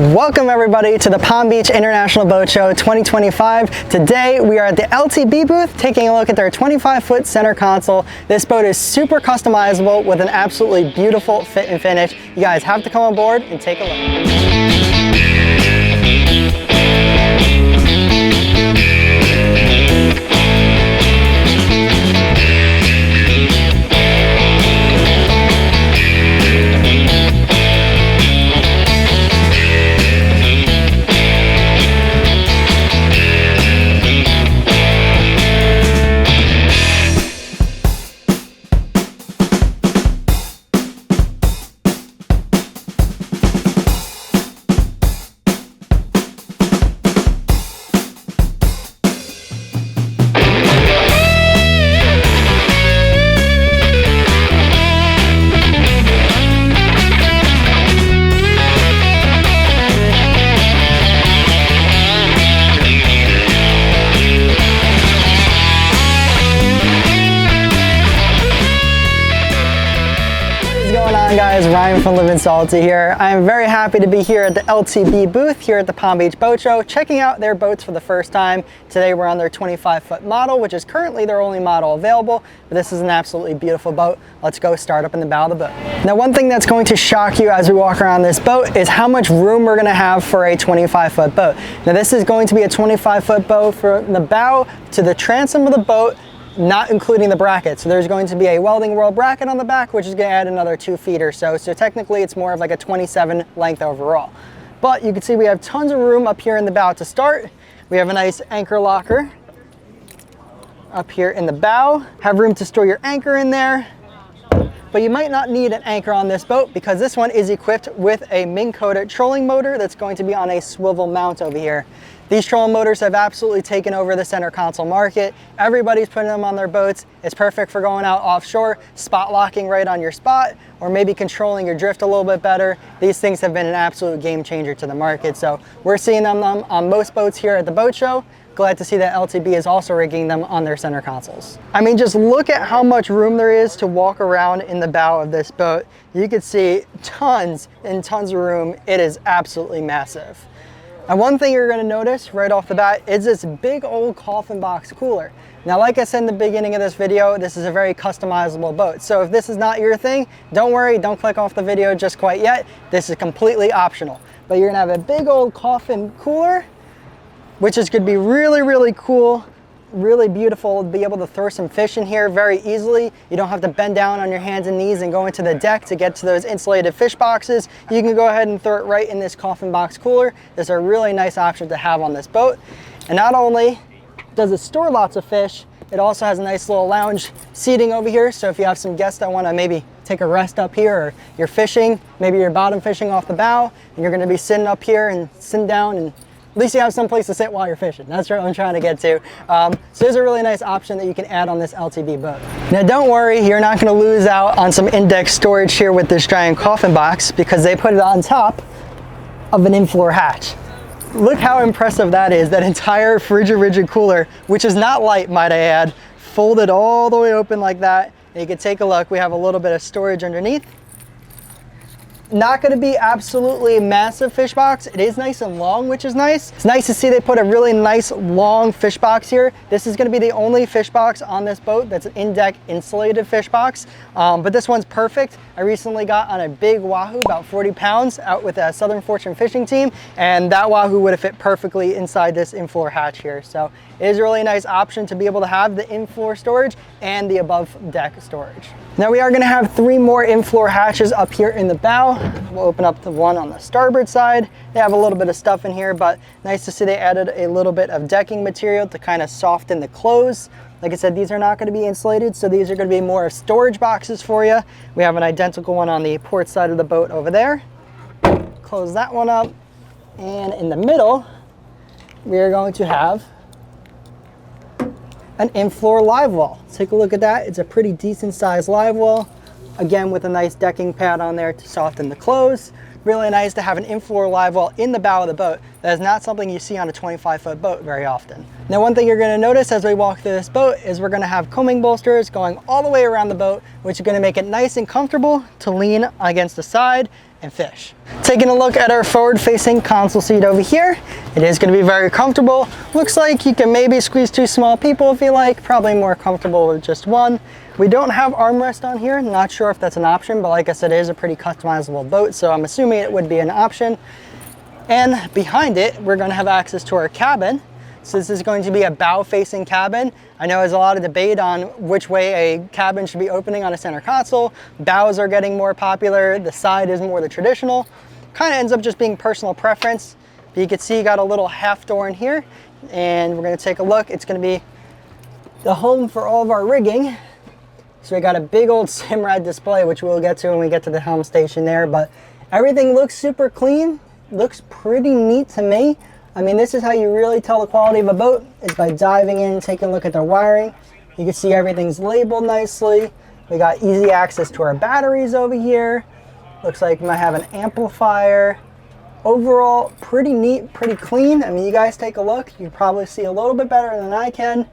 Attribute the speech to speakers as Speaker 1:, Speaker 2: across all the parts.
Speaker 1: Welcome everybody to the Palm Beach International Boat Show 2025. Today we are at the LTB booth taking a look at their 25-foot center console. This boat is super customizable with an absolutely beautiful fit and finish. You guys have to come on board and take a look. Guys, Ryan from Livin here. I am very happy to be here at the LTB booth here at the Palm Beach Boat Show, checking out their boats for the first time. Today we're on their 25-foot model, which is currently their only model available, but this is an absolutely beautiful boat. Let's go start up in the bow of the boat. Now, one thing that's going to shock you as we walk around this boat is how much room we're going to have for a 25-foot boat. Now, this is going to be a 25-foot boat from the bow to the transom of the boat, not including the bracket. So there's going to be a welding world bracket on the back, which is going to add another 2 feet or so. So technically it's more of like a 27 length overall. But you can see we have tons of room up here in the bow to start. We have a nice anchor locker up here in the bow. Have room to store your anchor in there. But you might not need an anchor on this boat because this one is equipped with a Minn Kota trolling motor that's going to be on a swivel mount over here. These trolling motors have absolutely taken over the center console market. Everybody's putting them on their boats. It's perfect for going out offshore, spot locking right on your spot, or maybe controlling your drift a little bit better. These things have been an absolute game changer to the market. So we're seeing them on most boats here at the boat show. Glad to see that LTB is also rigging them on their center consoles. I mean, just look at how much room there is to walk around in the bow of this boat. You can see tons and tons of room. It is absolutely massive. And one thing you're going to notice right off the bat is this big old coffin box cooler. Now, like I said in the beginning of this video, this is a very customizable boat. So if this is not your thing, don't worry, don't click off the video just quite yet. This is completely optional. But you're going to have a big old coffin cooler, which is going to be really, really cool, really beautiful to be able to throw some fish in here very easily. You don't have to bend down on your hands and knees and go into the deck to get to those insulated fish boxes. You can go ahead and throw it right in this coffin box cooler. This is a really nice option to have on this boat. And not only does it store lots of fish, it also has a nice little lounge seating over here. So if you have some guests that want to maybe take a rest up here, or you're fishing, maybe you're bottom fishing off the bow, and you're going to be sitting up here and sitting down, and at least you have some place to sit while you're fishing. That's what I'm trying to get to. So there's a really nice option that you can add on this LTB boat. Now, don't worry, you're not going to lose out on some index storage here with this giant coffin box because they put it on top of an in-floor hatch. Look how impressive that is. That entire frigid cooler, which is not light, might I add, folded all the way open like that. And you can take a look. We have a little bit of storage underneath. Not going to be absolutely massive fish box. It is nice and long, which is nice. It's nice to see they put a really nice long fish box here. This is going to be the only fish box on this boat that's an in-deck insulated fish box. But this one's perfect. I recently got on a big wahoo, about 40 pounds, out with a Southern Fortune fishing team, and that wahoo would have fit perfectly inside this in-floor hatch here. So it is a really nice option to be able to have the in-floor storage and the above deck storage. Now, we are going to have 3 more in-floor hatches up here in the bow. We'll open up the one on the starboard side. They have a little bit of stuff in here, but nice to see they added a little bit of decking material to kind of soften the close. Like I said, these are not going to be insulated, so these are going to be more storage boxes for you. We have an identical one on the port side of the boat over there. Close that one up. And in the middle, we are going to have an in-floor live wall. Take a look at that. It's a pretty decent sized live wall. Again, with a nice decking pad on there to soften the close. Really nice to have an in-floor live well in the bow of the boat. That is not something you see on a 25-foot boat very often. Now, one thing you're going to notice as we walk through this boat is we're going to have coaming bolsters going all the way around the boat, which is going to make it nice and comfortable to lean against the side and fish. Taking a look at our forward-facing console seat over here, it is going to be very comfortable. Looks like you can maybe squeeze 2 small people if you like, probably more comfortable with just one. We don't have armrest on here, not sure if that's an option, but like I said, it is a pretty customizable boat, so I'm assuming it would be an option. And behind it, we're going to have access to our cabin. So this is going to be a bow-facing cabin. I know there's a lot of debate on which way a cabin should be opening on a center console. Bows are getting more popular. The side is more the traditional. Kind of ends up just being personal preference. But you can see you got a little half door in here. And we're going to take a look. It's going to be the home for all of our rigging. So we got a big old Simrad display, which we'll get to when we get to the helm station there. But everything looks super clean. Looks pretty neat to me. I mean, this is how you really tell the quality of a boat, is by diving in and taking a look at the wiring. You can see everything's labeled nicely. We got easy access to our batteries over here. Looks like we might have an amplifier. Overall, pretty neat, pretty clean. I mean, you guys take a look. You probably see a little bit better than I can.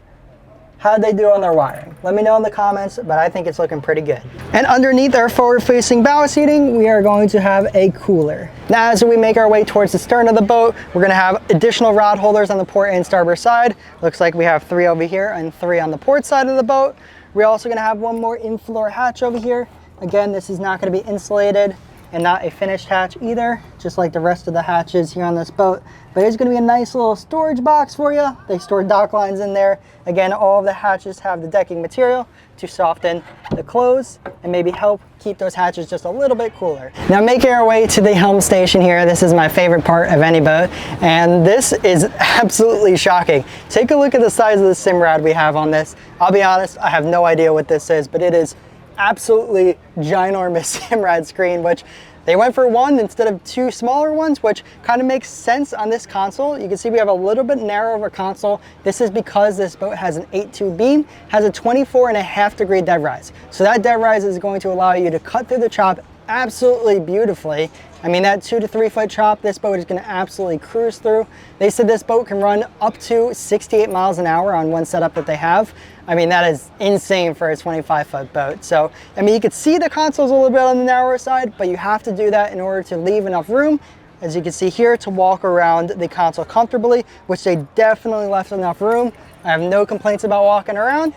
Speaker 1: How'd they do on their wiring? Let me know in the comments, but I think it's looking pretty good. And underneath our forward-facing bow seating, we are going to have a cooler. Now, as we make our way towards the stern of the boat, we're gonna have additional rod holders on the port and starboard side. Looks like we have 3 over here and 3 on the port side of the boat. We're also gonna have 1 more in-floor hatch over here. Again, this is not gonna be insulated and not a finished hatch either, just like the rest of the hatches here on this boat. But it's gonna be a nice little storage box for you. They store dock lines in there. Again, all of the hatches have the decking material to soften the close and maybe help keep those hatches just a little bit cooler. Now, making our way to the helm station here, this is my favorite part of any boat, and this is absolutely shocking. Take a look at the size of the Simrad we have on this. I'll be honest, I have no idea what this is, but it is absolutely ginormous Simrad screen, which they went for 1 instead of 2 smaller ones, which kind of makes sense on this console. You can see we have a little bit narrower of a console. This is because this boat has an 8.2 beam, has a 24.5-degree dead rise. So that dead rise is going to allow you to cut through the chop absolutely beautifully. I mean, that 2 to 3 foot chop, this boat is going to absolutely cruise through. They said this boat can run up to 68 miles an hour on one setup that they have. I mean, that is insane for a 25-foot boat. So, I mean, you could see the console's a little bit on the narrower side, but you have to do that in order to leave enough room, as you can see here, to walk around the console comfortably, which they definitely left enough room. I have no complaints about walking around.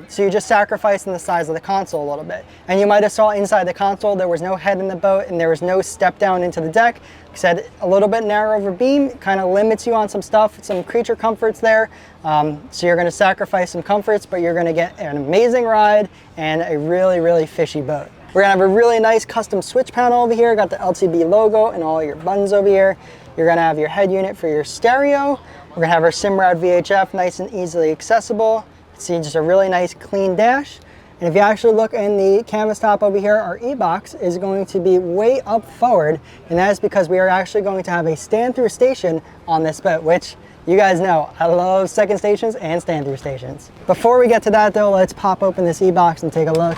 Speaker 1: So you're just sacrificing the size of the console a little bit. And you might have saw inside the console, there was no head in the boat and there was no step down into the deck. Like I said, a little bit narrow of a beam kind of limits you on some stuff, some creature comforts there. So you're gonna sacrifice some comforts, but you're gonna get an amazing ride and a really, really fishy boat. We're gonna have a really nice custom switch panel over here. Got the LTB logo and all your buttons over here. You're gonna have your head unit for your stereo. We're gonna have our Simrad VHF nice and easily accessible. See, just a really nice clean dash. And if you actually look in the canvas top over here, our e-box is going to be way up forward, and that is because we are actually going to have a stand-through station on this boat, which you guys know, I love second stations and stand-through stations. Before we get to that though, let's pop open this e-box and take a look.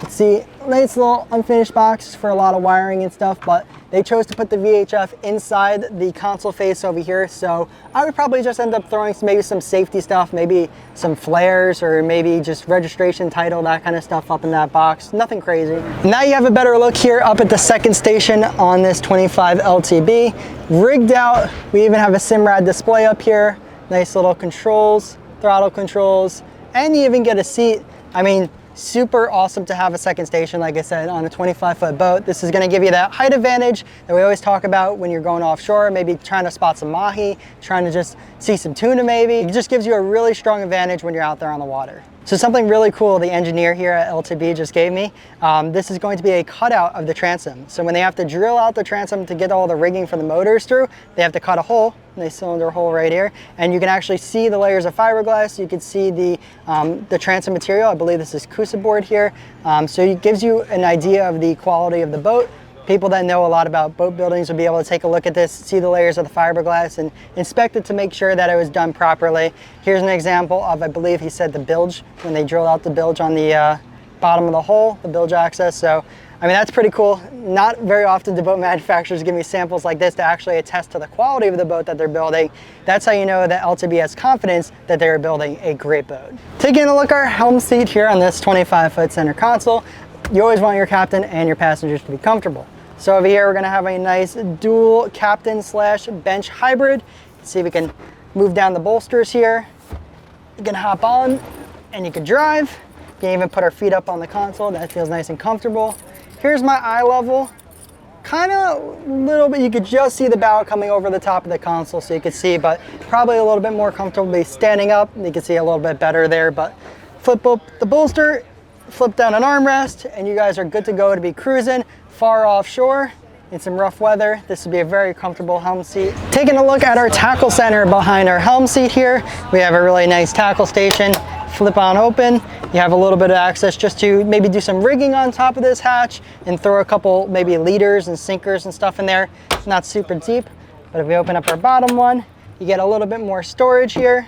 Speaker 1: Let's see, nice little unfinished box for a lot of wiring and stuff, but they chose to put the VHF inside the console face over here, so I would probably just end up throwing maybe some safety stuff, maybe some flares, or maybe just registration, title, that kind of stuff up in that box. Nothing crazy. Now you have a better look here up at the second station on this 25 LTB. Rigged out, we even have a Simrad display up here. Nice little controls, throttle controls, and you even get a seat. I mean, super awesome to have a second station, like I said, on a 25-foot boat. This is going to give you that height advantage that we always talk about when you're going offshore, maybe trying to spot some mahi, trying to just see some tuna maybe. It just gives you a really strong advantage when you're out there on the water. So something really cool the engineer here at LTB just gave me, this is going to be a cutout of the transom. So when they have to drill out the transom to get all the rigging for the motors through, they have to cut a hole, a cylinder hole right here, and you can actually see the layers of fiberglass. You can see the transom material. I believe this is Kusa board here. So it gives you an idea of the quality of the boat. People that know a lot about boat buildings will be able to take a look at this, see the layers of the fiberglass, and inspect it to make sure that it was done properly. Here's an example of, I believe he said, the bilge, when they drilled out the bilge on the bottom of the hole, the bilge access. So, I mean, that's pretty cool. Not very often do boat manufacturers give me samples like this to actually attest to the quality of the boat that they're building. That's how you know that LTB has confidence that they're building a great boat. Taking a look at our helm seat here on this 25-foot center console, you always want your captain and your passengers to be comfortable. So over here, we're gonna have a nice dual captain slash bench hybrid. Let's see if we can move down the bolsters here. You can hop on and you can drive. You can even put our feet up on the console. That feels nice and comfortable. Here's my eye level. Kind of a little bit, you could just see the bow coming over the top of the console, so you could see, but probably a little bit more comfortably standing up. You can see a little bit better there, but flip up the bolster, flip down an armrest, and you guys are good to go to be cruising far offshore in some rough weather. This would be a very comfortable helm seat. Taking a look at our tackle center behind our helm seat here, we have a really nice tackle station. Flip on open, you have a little bit of access just to maybe do some rigging on top of this hatch and throw a couple maybe leaders and sinkers and stuff in there. It's not super deep, but if we open up our bottom one, you get a little bit more storage here.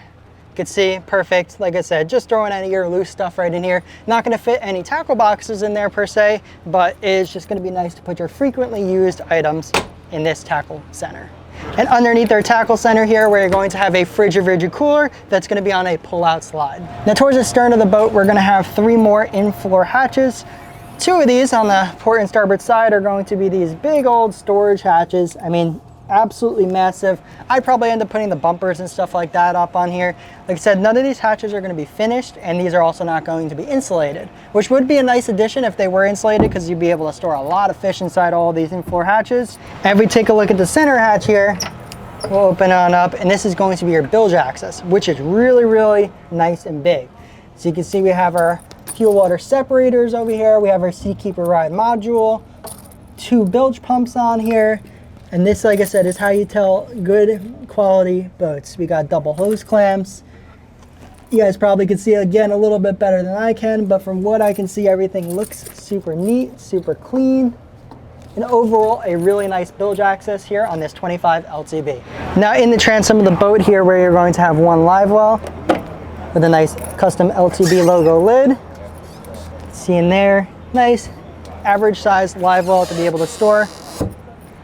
Speaker 1: You can see, perfect. Like I said, just throwing any of your loose stuff right in here. Not gonna fit any tackle boxes in there per se, but it's just gonna be nice to put your frequently used items in this tackle center. And underneath our tackle center here, we're going to have a frigid cooler that's going to be on a pull-out slide. Now towards the stern of the boat, we're going to have 3 more in-floor hatches. 2 of these on the port and starboard side are going to be these big old storage hatches. I mean, absolutely massive. I'd probably end up putting the bumpers and stuff like that up on here. Like I said, none of these hatches are going to be finished, and these are also not going to be insulated, which would be a nice addition if they were insulated, because you'd be able to store a lot of fish inside all of these in-floor hatches. And if we take a look at the center hatch here, we'll open on up, and this is going to be your bilge access, which is really, really nice and big. So you can see we have our fuel water separators over here. We have our Seakeeper Ride module, 2 bilge pumps on here. And this, like I said, is how you tell good quality boats. We got double hose clamps. You guys probably can see again a little bit better than I can, but from what I can see, everything looks super neat, super clean. And overall, a really nice bilge access here on this 25 LTB. Now in the transom of the boat here, where you're going to have 1 live well with a nice custom LTB logo lid. See in there, nice average size live well to be able to store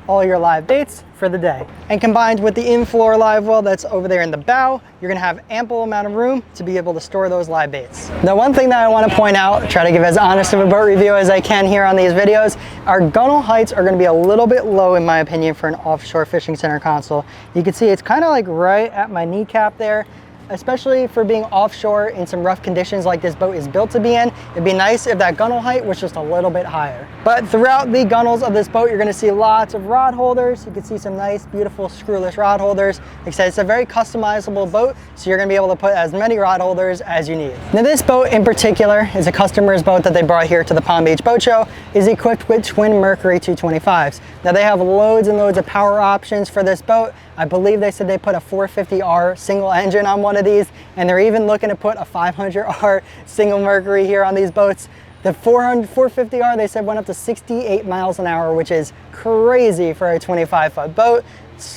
Speaker 1: all your live baits for the day. And combined with the in-floor live well that's over there in the bow, you're gonna have ample amount of room to be able to store those live baits. Now, one thing that I wanna point out, try to give as honest of a boat review as I can here on these videos, our gunnel heights are gonna be a little bit low in my opinion for an offshore fishing center console. You can see it's kind of like right at my kneecap there. Especially for being offshore in some rough conditions like this boat is built to be in. It'd be nice if that gunnel height was just a little bit higher. But throughout the gunnels of this boat, you're gonna see lots of rod holders. You can see some nice, beautiful screwless rod holders. Like I said, it's a very customizable boat, so you're gonna be able to put as many rod holders as you need. Now this boat in particular is a customer's boat that they brought here to the Palm Beach Boat Show, is equipped with twin Mercury 225s. Now they have loads and loads of power options for this boat. I believe they said they put a 450R single engine on one of these, and they're even looking to put a 500R single Mercury here on these boats. The 450R, they said, went up to 68 miles an hour, which is crazy for a 25-foot boat.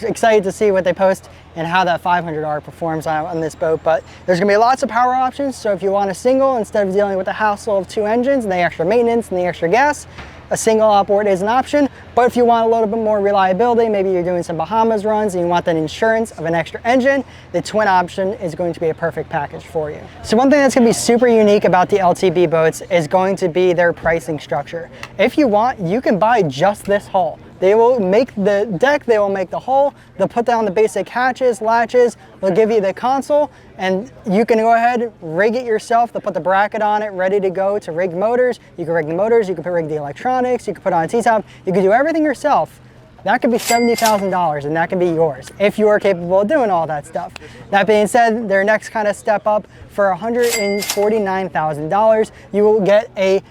Speaker 1: Excited to see what they post and how that 500R performs on this boat. But there's gonna be lots of power options, so if you want a single, instead of dealing with the hassle of 2 engines and the extra maintenance and the extra gas, a single outboard is an option. But if you want a little bit more reliability, maybe you're doing some Bahamas runs and you want that insurance of an extra engine, the twin option is going to be a perfect package for you. So one thing that's going to be super unique about the LTB boats is going to be their pricing structure. If you want, you can buy just this hull. They will make the deck, they will make the hull, they'll put down the basic hatches, latches, they'll give you the console, and you can go ahead, rig it yourself. They'll put the bracket on it, ready to go to rig motors. You can rig the motors, you can rig the electronics, you can put on a T-top, you can do everything yourself. That could be $70,000 and that can be yours if you are capable of doing all that stuff. That being said, their next kind of step up for $149,000, you will get a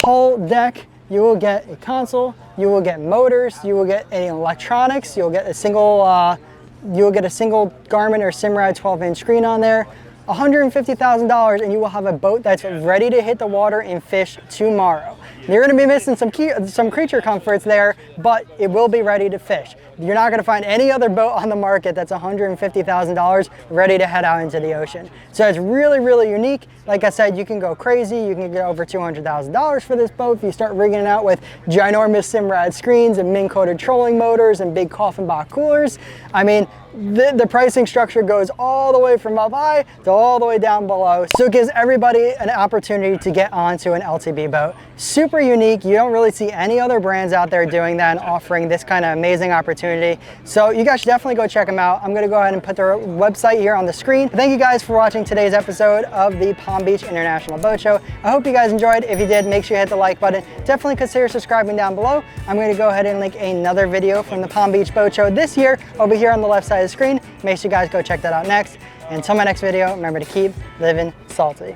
Speaker 1: hull deck, you will get a console, you will get motors, you will get any electronics, you'll get a single Garmin or Simrad 12-inch screen on there. $150,000 and you will have a boat that's ready to hit the water and fish tomorrow. You're going to be missing some creature comforts there, but it will be ready to fish. You're not going to find any other boat on the market that's $150,000 ready to head out into the ocean. So it's really, really unique. Like I said, you can go crazy. You can get over $200,000 for this boat if you start rigging it out with ginormous Simrad screens and Ming-coated trolling motors and big coffin box coolers. I mean, the pricing structure goes all the way from up high to all the way down below. So it gives everybody an opportunity to get onto an LTB boat. Super super unique. You don't really see any other brands out there doing that and offering this kind of amazing opportunity. So you guys should definitely go check them out. I'm gonna go ahead and put their website here on the screen. Thank you guys for watching today's episode of the Palm Beach International Boat Show. I hope you guys enjoyed. If you did, make sure you hit the like button. Definitely consider subscribing down below. I'm going to go ahead and link another video from the Palm Beach Boat Show this year over here on the left side of the screen. Make sure you guys go check that out next. And until my next video, remember to keep living salty.